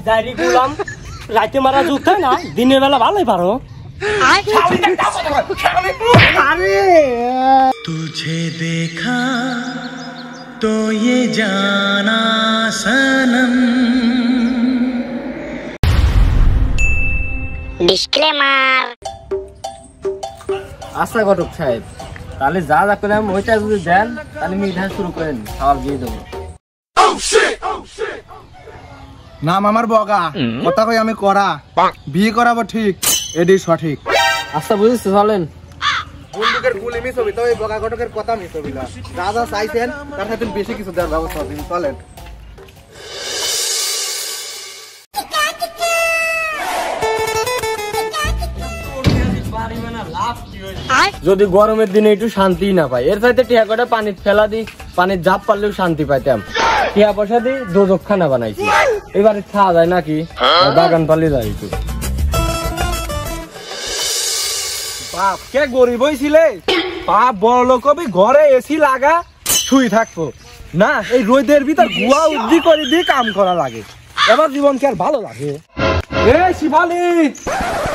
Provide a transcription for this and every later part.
Diary গুলাম রাতে মারা জুতে না দিনের বেলা ভালোই পারো। तुझे देखा तो ये जाना सनम। ডিসক্লেমার। আচ্ছা ঘটক সাহেব, তাহলে যা যা করলাম ওইটা যদি দেন তাহলে আমি এটা শুরু করেন, খাবার দিয়ে দেবো। নাম আমার বগা, কথা কই আমি করা, বিয়ে করাবো ঠিক, এডি সঠিক। আচ্ছা বুঝেছি, চলেন। বন্দুকের গুলি মিস হবি তো এই বগা ঘটকের কথা মিস হবি না। যা যা চাইছেন তার সাথে বেশি কিছু দেওয়ার ব্যবস্থা দিন, চলেন। যদি গরমের দিনে একটু শান্তি না পাই, এর চাইতে টিয়া কটা পানি ফেলা দি, পানির ঝাপ পারলেও শান্তি পাইতাম। টিয়া পয়সা দি দোজকখানা বানাইছি, এবারে খাওয়া যায় নাকি? বাগান পালিয়ে যায় একটু। বাপ কে গরিব হইছিলে, বাপ বড় লোক হবে, ঘরে এসি লাগা শুই থাকবো না, এই রোদের ভিতর গুয়া উদ্দি করে দিয়ে কাম করা লাগে। এবার জীবন কি আর ভালো লাগে? এ শিবালি,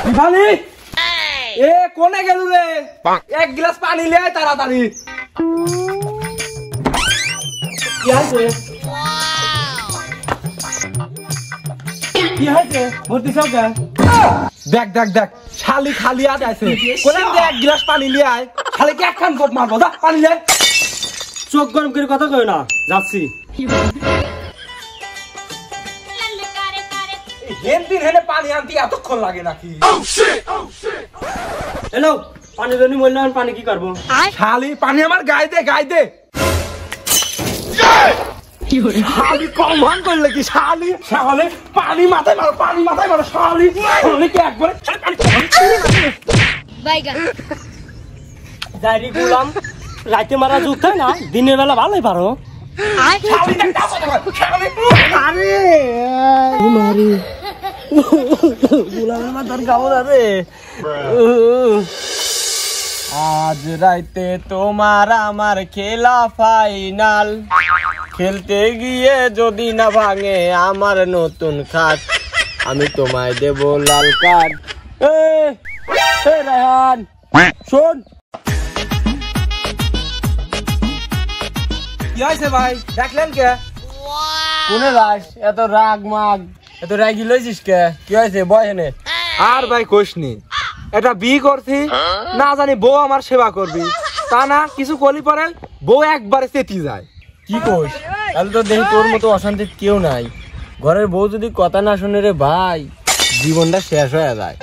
শিবালি, এ কোনে গেল রে? এক গ্লাস পানি লে তাড়াতাড়ি। কি হয়েছে? কি হয়েছে? ভর্তি সব দেখ দেখ দেখ, শালি খালি আজ আছে, কোনে এক গ্লাস পানি লিয়ে আয়, শালি কে একখান কোপ মারবো, যা পানি লে। চোখ গরম করে কথা কই না, যাচ্ছি। হেনদিন হেনে পানি আনতে এতক্ষণ লাগে নাকি? হ্যালো, পানি জন্য বললাম, পানি কি করবো? শালি পানি আমার গায়ে দে, গায়ে দে। শালি কমান করলে কি? শালি শালি পানি মাথায় মারো, পানি মাথায় মারো, শালি শালি কে একবারে ডায়েরি গুলাম রাতে মারা জুতে না দিনের বেলা ভালোই পারো। আজ রাইতে তোমার আমার খেলা ফাইনাল, খেলতে গিয়ে যদি না ভাঙে আমার নতুন খাট, আমি তোমায় দেব লাল কার্ড। রায়হান শোন, কি হয়েছে ভাই, দেখলেন কে? কোনে রাস এত রাগ মাগ, এত রাগি লইছিস কে? কি হয়েছে বয় এনে? আর ভাই কোশনি, এটা বিয়ে করছি না জানি বউ আমার সেবা করবি, তা না কিছু কলি পরে বউ একবারে চেতি যায়। কি কোস? তাহলে তো দেখি তোর মতো অশান্তি কেউ নাই। ঘরের বউ যদি কথা না শুনে রে ভাই, জীবনটা শেষ হয়ে যায়।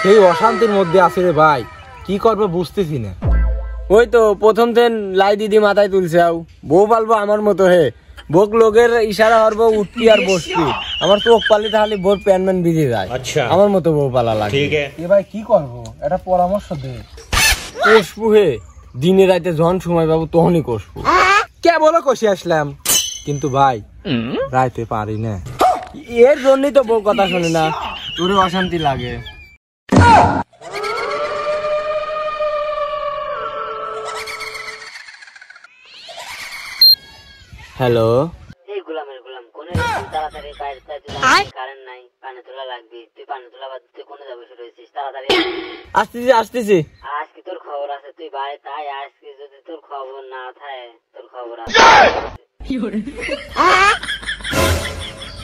সেই অশান্তির মধ্যে আছে রে ভাই, কি করবো বুঝতেছি না। ওই তো প্রথম দিন লাই দিদি মাথায় তুলছে, বউ পালবো আমার মতো হে, বোক লোকের ইশারা হরবো উঠতি আর বসতি, আমার চোখ পালি তাহলে বোর প্যান ম্যান ভিজে যায়। আচ্ছা, আমার মতো বউ পালা লাগে। এ ভাই কি করবো, এটা পরামর্শ দে। কষবু হে, দিনে রাতে যখন সময় পাবো তখনই কষবু। কে বলো কষি আসলাম, কিন্তু ভাই রাইতে পারি না। এর জন্যই তো বউ কথা শোনে না, তোর অশান্তি লাগে। হ্যালো, এই গোলামের গোলাম কোনে তাড়াতাড়ি কারেন্ট নাই, পানি তোলা লাগবে, তুই পানি তোলা বাদ তুই কোনে যাবি রয়েছিস, তাড়াতাড়ি আসতেছি আসতেছি। আজকে তোর খবর আছে, তুই ভাই তাই আজকে যদি তোর খবর না থাকে, তোর খবর আছে।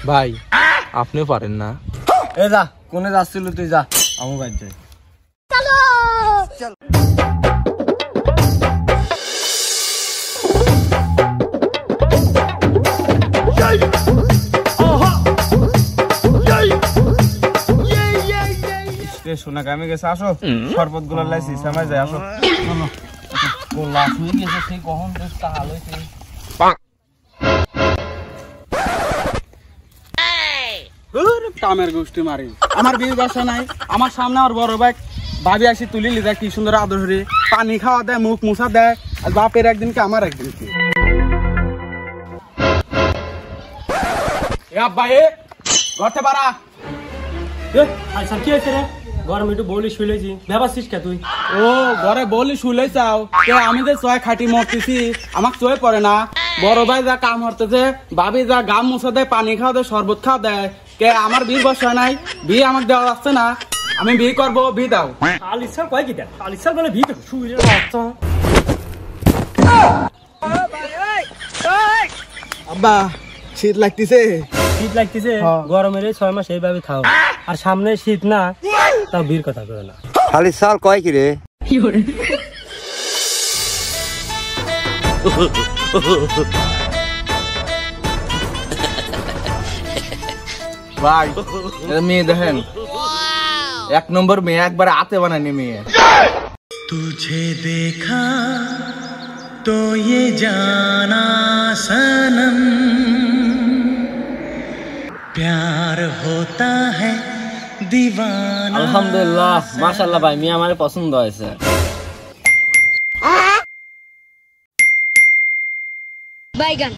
ভাই আপনিও পারেন না? এ যা, কোনে যাচ্ছিল তুই যা, আমি বাদ যাই। সোনা কামে গেছে, আসো শরবত গুলো লাইছি, সময় যায়, আসো। কামের গোষ্ঠী মারি, আমার বিয়ে বাসা নাই, আমার সামনে আর বড় ভাই ভাবি আসি তুলি লিজা, কি সুন্দর আদর হরে পানি খাওয়া দেয়, মুখ মুছা দেয়, আর বাপের একদিন কি আমার একদিন কি। ঘরতে পারা কি হয়েছে রে? গরম একটু বলি শুইলেছি, ভেবাছিস কে তুই? ও ঘরে বলি শুলে চাও, আমি যে চয় খাটি মরতেছি, আমাকে চয়ে পড়ে না। বড় ভাই যা কাম করতেছে, ভাবি যা গাম মুছে দেয়, পানি খাওয়া দেয়, শরবত খাওয়া দেয়, কে আমার বিয়ে বয়স হয় নাই, বিয়ে আমাকে দেওয়া যাচ্ছে না, আমি বিয়ে করবো, বিয়ে দাও। আলিসার কয় কি দেখ, আলিসার বলে ভিড় শুয়ে বাচ্চা। আব্বা শীত লাগতেছে। শীত লাগতেছে, গরমের 6 মাস এইভাবে খাও, আর সামনে শীত না, তাও বীর কথা করে না। খালি সাল কয় কি রে? ভাই মেয়ে দেখেন, 1 নম্বর মেয়ে, একবার হাতে বানায়নি মেয়ে। तुझे देखा तो ये जाना सनम प्यार होता है दीवाना। আলহামদুলিল্লাহ, মাশাআল্লাহ ভাই, মেয়ে আমার পছন্দ হয়েছে। বাইগান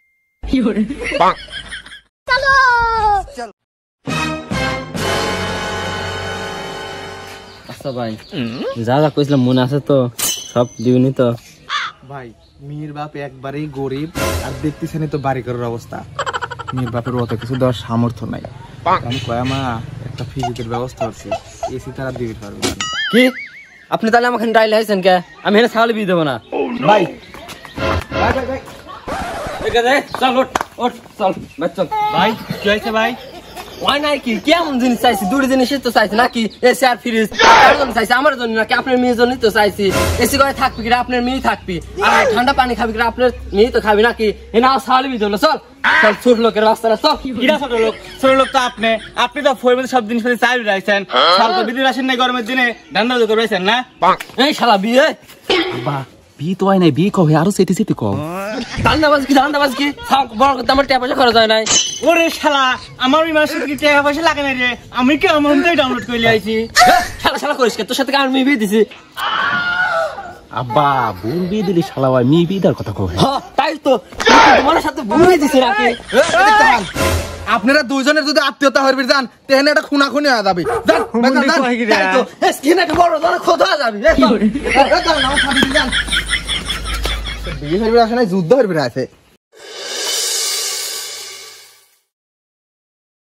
আচ্ছা ভাই, যা যা কইছিলাম মনে আছে তো? সব দিবনি তো? ভাই মেয়ের বাপ একবারেই গরিব, আর দেখতেছেন তো বাড়ি করার অবস্থা। মেয়ের বাপের অত কিছু দেওয়ার সামর্থ্য নাই। আমি কয়া মা একটা ফিজিকের ব্যবস্থা আছে, এসি তারা দিতে পারবে না। কি আপনি তাহলে আমাকে ডাইল হাইছেন কে? আমি এখানে ছাগল বিয়ে দেবো না ভাই ঠিক আছে, চল ওঠ ওঠ, চল ভাই চল। ভাই কি হয়েছে ভাই? ওই নাই কি কেমন জিনিস চাইছি? দুটো জিনিসই তো চাইছি নাকি? এসি আর ফ্রিজ কার জন্য চাইছি? আমার জন্য নাকি আপনার মেয়ের জন্যই তো চাইছি। এসি করে থাকবি কিনা আপনার মেয়ে থাকবি, আর ঠান্ডা পানি খাবি কিনা আপনার মেয়ে তো খাবি নাকি? এ না ছাগল বিয়ে দেবো না, চল চল, ছোট লোকের রাস্তা না, চল। কিরা ছোট লোক? ছোট লোক তো আপনি, আপনি তো ফোর মধ্যে সব জিনিস চাই রাখছেন, সাল তো বিদ্যুৎ আসেন নাই গরমের দিনে, ধান্দা তো করেছেন না। এই শালা বিয়ে বিয়ে তো হয় নাই, বিয়ে কবে আরো সেটি সেটি কম। ধান্দাবাজ কি বড় করতে আমার টাকা পয়সা খরচ হয় নাই। ওরে শালা, আমার ওই মাসে কি টাকা পয়সা লাগে না রে, আমি কি আমার ডাউনলোড করে আইছি। শালা শালা করিস কে? তোর সাথে আমি মেয়ে বিয়ে দিছি। আব্বা বোন বিয়ে দিলি শালা ভাই, মেয়ে বিয়ে দেওয়ার কথা কবে? হ্যাঁ তাই তো, তোমার সাথে বোন বিয়ে দিছি নাকি? আপনারা দুইজনের যদি আত্মীয়তা হরবি যান, তেহেন একটা খুনাখুনি হয়ে যাবে। তাই তো, স্কিন একটা বড় ধরে খোদা যাবি। বিয়ে হরবি আসে নাই, যুদ্ধ হরবি আছে।